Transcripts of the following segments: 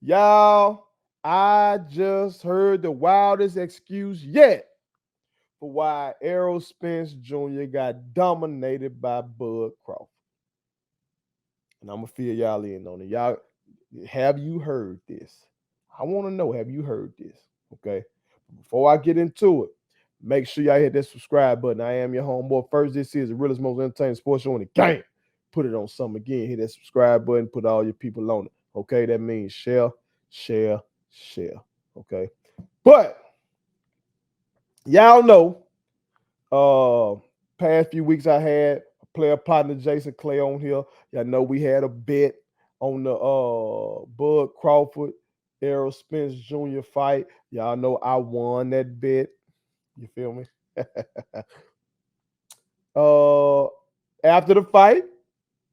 Y'all, I just heard the wildest excuse yet for why Errol Spence Jr. got dominated by Bud Crawford. And I'm gonna fill y'all in on it. Y'all, have you heard this? I want to know, have you heard this? Okay. Before I get into it, make sure y'all hit that subscribe button. I am your homeboy. First, this is the realest, most entertaining sports show in the game. Put it on something again. Hit that subscribe button. Put all your people on it. Okay. That means share, share, share. Okay. But y'all know, past few weeks I had a player partner Jason Clay on here. Y'all know we had a bet on the Bud Crawford Errol Spence Jr. fight. Y'all know I won that bet. You feel me? uh After the fight,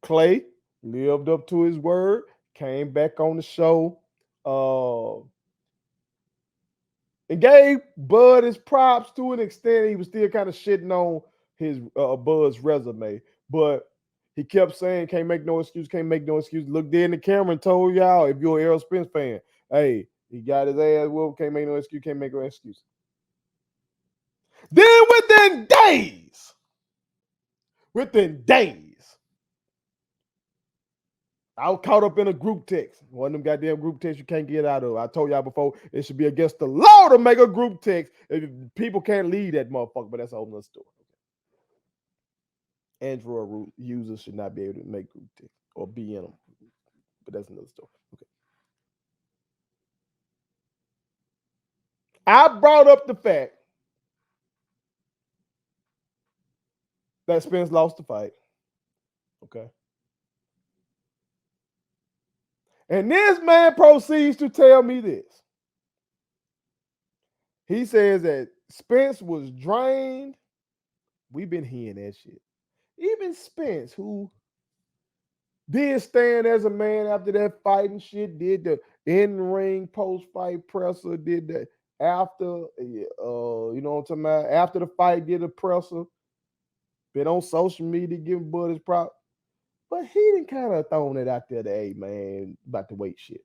Clay lived up to his word, came back on the show, and gave Bud his props to an extent. He was still kind of shitting on his Bud's resume, but he kept saying, "Can't make no excuse, can't make no excuse." Looked in the camera and told y'all, if you're an Errol Spence fan, hey, he got his ass whooped, can't make no excuse, can't make no excuse. Then within days, I was caught up in a group text. One of them goddamn group texts you can't get out of. I told y'all before, it should be against the law to make a group text. If people can't leave that motherfucker, but that's a whole nother story. Android users should not be able to make group texts or be in them, but that's another story. Okay. I brought up the fact that Spence lost the fight. Okay. And this man proceeds to tell me this. He says that Spence was drained. We've been hearing that shit. Even Spence, who did stand as a man after that fight and shit, did the in-ring post-fight presser, did the after, you know what I'm talking about? After the fight, did a presser, been on social media giving Bud his prop. But he didn't kind of thrown it out there to, hey, man, about the weight shit.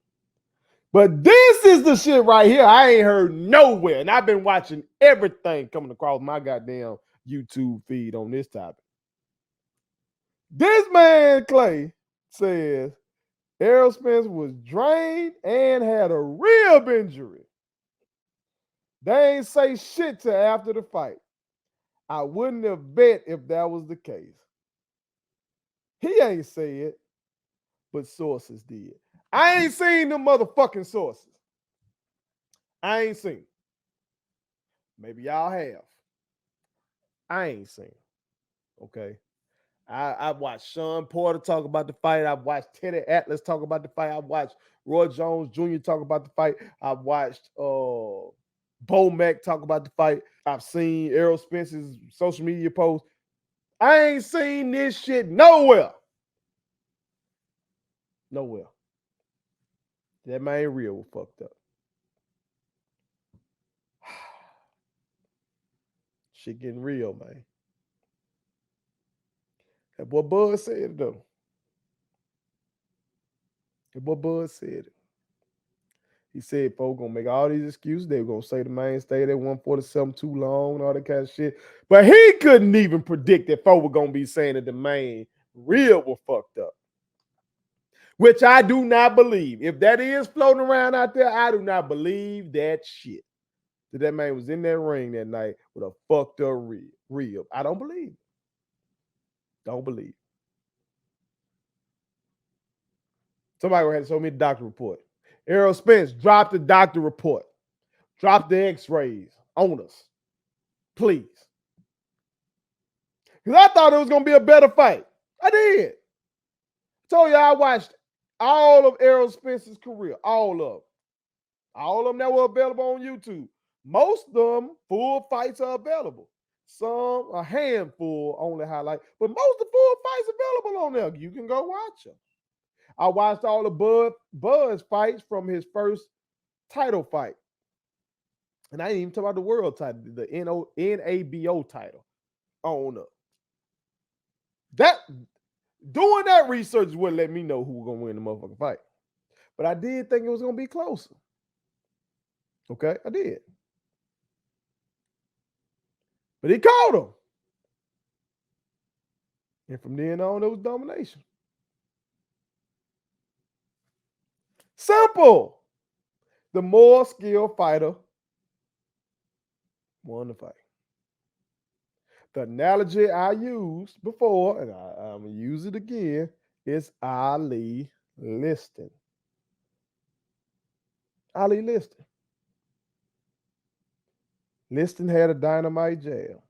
But this is the shit right here I ain't heard nowhere. And I've been watching everything coming across my goddamn YouTube feed on this topic. This man, Clay, says Errol Spence was drained and had a rib injury. They ain't say shit till after the fight. I wouldn't have bet if that was the case. He ain't say it, but sources did. I ain't seen them motherfucking sources. I ain't seen. Maybe y'all have. I ain't seen. Okay. I watched Sean Porter talk about the fight. I watched Teddy Atlas talk about the fight. I watched Roy Jones Jr. talk about the fight. I watched Bo Mack talk about the fight. I've seen Errol Spence's social media posts. I ain't seen this shit nowhere. Nowhere. That man real was fucked up. Shit getting real, man. That boy Bud said it though. That boy Bud said it. He said folks gonna make all these excuses. They were gonna say the man stayed at 147 too long and all that kind of shit. But he couldn't even predict that folks were gonna be saying that the man real was fucked up. Which I do not believe. If that is floating around out there, I do not believe that shit. That man was in that ring that night with a fucked up rib. I don't believe it. Don't believe it. Somebody had to show me the doctor report. Errol Spence, drop the doctor report. Drop the x-rays on us. Please. Because I thought it was going to be a better fight. I did. I told you I watched all of Errol Spence's career. All of them. All of them that were available on YouTube. Most of them, full fights are available. Some, a handful, only highlight. But most of the full fights available on there. You can go watch them. I watched all the Buzz fights from his first title fight. And I didn't even talk about the world title, the NABO title. On up. Doing that research is what let me know who was gonna win the motherfucking fight. But I did think it was going to be closer. Okay, I did. But he caught him. And from then on, it was domination. Simple. The more skilled fighter won the fight. The analogy I used before, and I'm going to use it again, is Ali Liston. Ali Liston. Liston had a dynamite jab.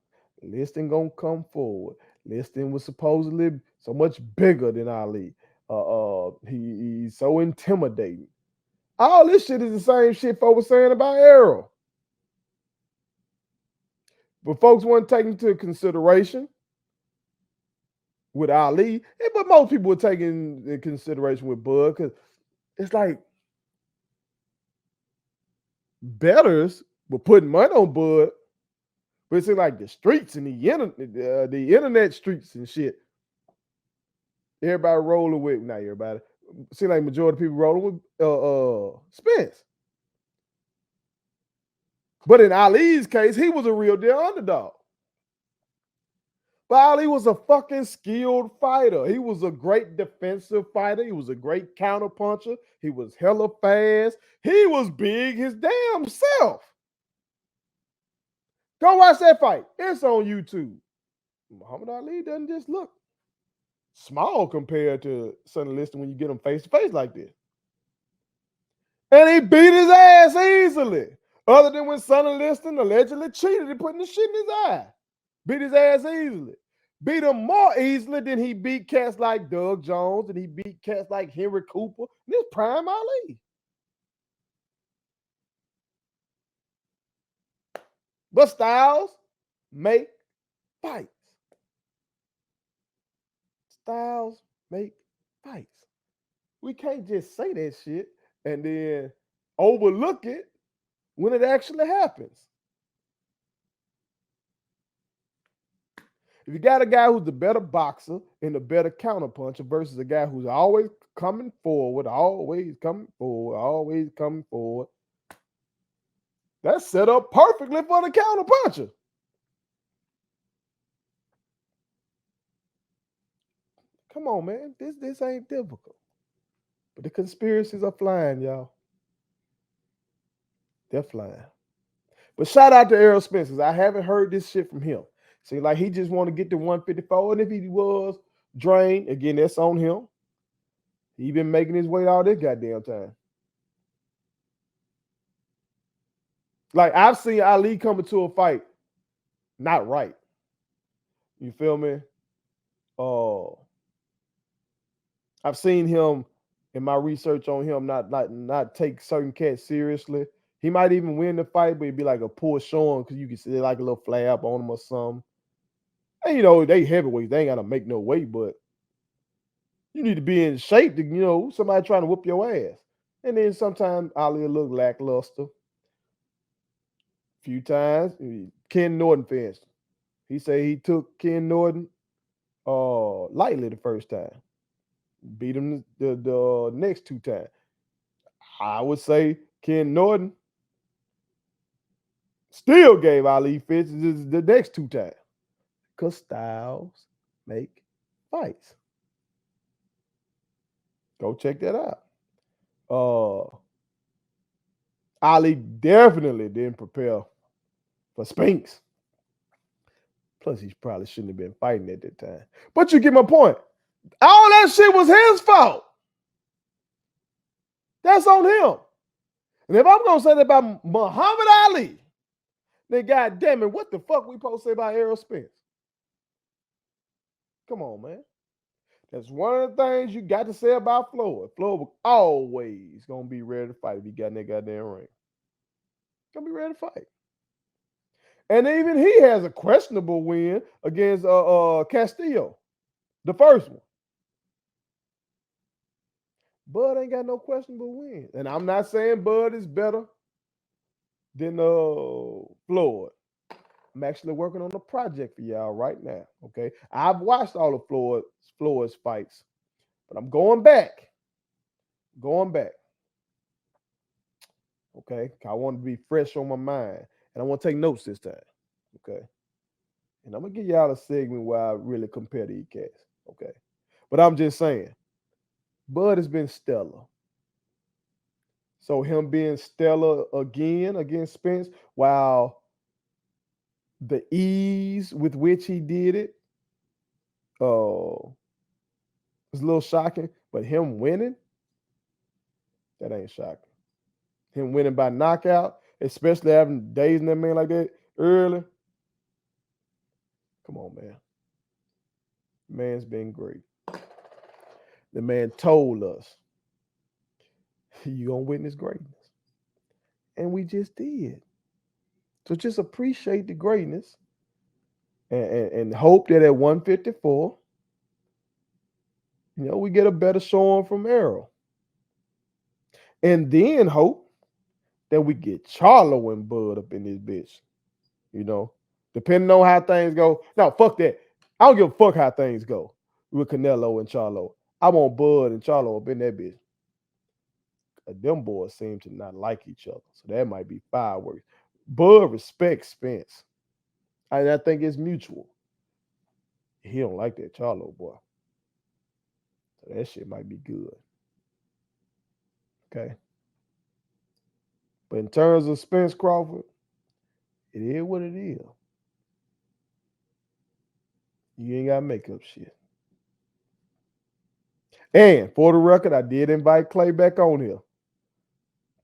Liston gonna come forward. Liston was supposedly so much bigger than Ali. He's so intimidating. All this shit is the same shit folks were saying about Errol. But folks weren't taking into consideration with Ali, but most people were taking into consideration with Bud, because it's like bettors were putting money on Bud, but it seemed like the streets and the internet streets and shit, everybody rolling with, not everybody, seemed like majority of people rolling with Spence. But in Ali's case, he was a real deal underdog. But Ali was a fucking skilled fighter. He was a great defensive fighter. He was a great counterpuncher. He was hella fast. He was big his damn self. Go watch that fight. It's on YouTube. Muhammad Ali doesn't just look small compared to Sonny Liston when you get him face to face like this. And he beat his ass easily. Other than when Sonny Liston allegedly cheated and putting the shit in his eye. Beat his ass easily. Beat him more easily than he beat cats like Doug Jones, and he beat cats like Henry Cooper. This prime Ali. But styles make fights. Styles make fights. We can't just say that shit and then overlook it when it actually happens. If you got a guy who's the better boxer and the better counterpuncher versus a guy who's always coming forward, that's set up perfectly for the counterpuncher. Come on, man. This ain't difficult. But the conspiracies are flying, y'all. They're flying. But shout out to Errol Spence, because I haven't heard this shit from him. Seems like he just want to get to 154. And if he was drained, again, that's on him. He been making his way all this goddamn time. Like, I've seen Ali come into a fight not right. You feel me? I've seen him in my research on him not take certain cats seriously. He might even win the fight, but it'd be like a poor showing because you can see like a little flab on him or something. And, you know, they heavyweights. They ain't got to make no weight, but you need to be in shape to, you know, somebody trying to whoop your ass. And then sometimes Ali will look lackluster. A few times. Ken Norton, for instance. He said he took Ken Norton lightly the first time. Beat him the next two times. I would say Ken Norton still gave Ali fits the next two times. Because styles make fights. Go check that out. Ali definitely didn't prepare for Spinks. Plus, he probably shouldn't have been fighting at that time. But you get my point. All that shit was his fault. That's on him. And if I'm going to say that about Muhammad Ali, then goddamn it, what the fuck we supposed to say about Errol Spence? Come on, man. That's one of the things you got to say about Floyd. Floyd was always going to be ready to fight if he got in that goddamn ring. Going to be ready to fight. And even he has a questionable win against Castillo, the first one. Bud ain't got no questionable win. And I'm not saying Bud is better than Floyd. I'm actually working on a project for y'all right now, okay? I've watched all of Floyd's fights, but I'm going back. Okay, I want to be fresh on my mind, and I want to take notes this time. Okay, and I'm gonna give y'all a segment where I really compare these cats. Okay, but I'm just saying, Bud has been stellar. So him being stellar again against Spence, while the ease with which he did it, was a little shocking. But him winning, that ain't shocking. Him winning by knockout, especially having days in that man like that early. Come on, man. Man's been great. The man told us, you gonna witness greatness. And we just did. So just appreciate the greatness and hope that at 154, we get a better showing from Errol. And then hope that we get Charlo and Bud up in this bitch. You know, depending on how things go. No, fuck that. I don't give a fuck how things go with Canelo and Charlo. I want Bud and Charlo up in that bitch. Them boys seem to not like each other. So that might be fireworks. Bud respects Spence. I think it's mutual. He don't like that Charlo boy. So that shit might be good. Okay. But in terms of Spence Crawford, it is what it is. You ain't got to make up shit. And for the record, I did invite Clay back on here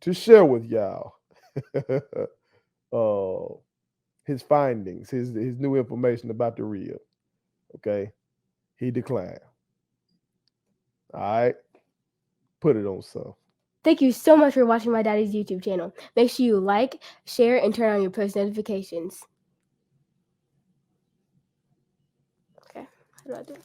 to share with y'all uh, his findings, his new information about the real. Okay. He declined. All right. Put it on some. Thank you so much for watching my daddy's YouTube channel. Make sure you like, share, and turn on your post notifications. Okay, how do I do it?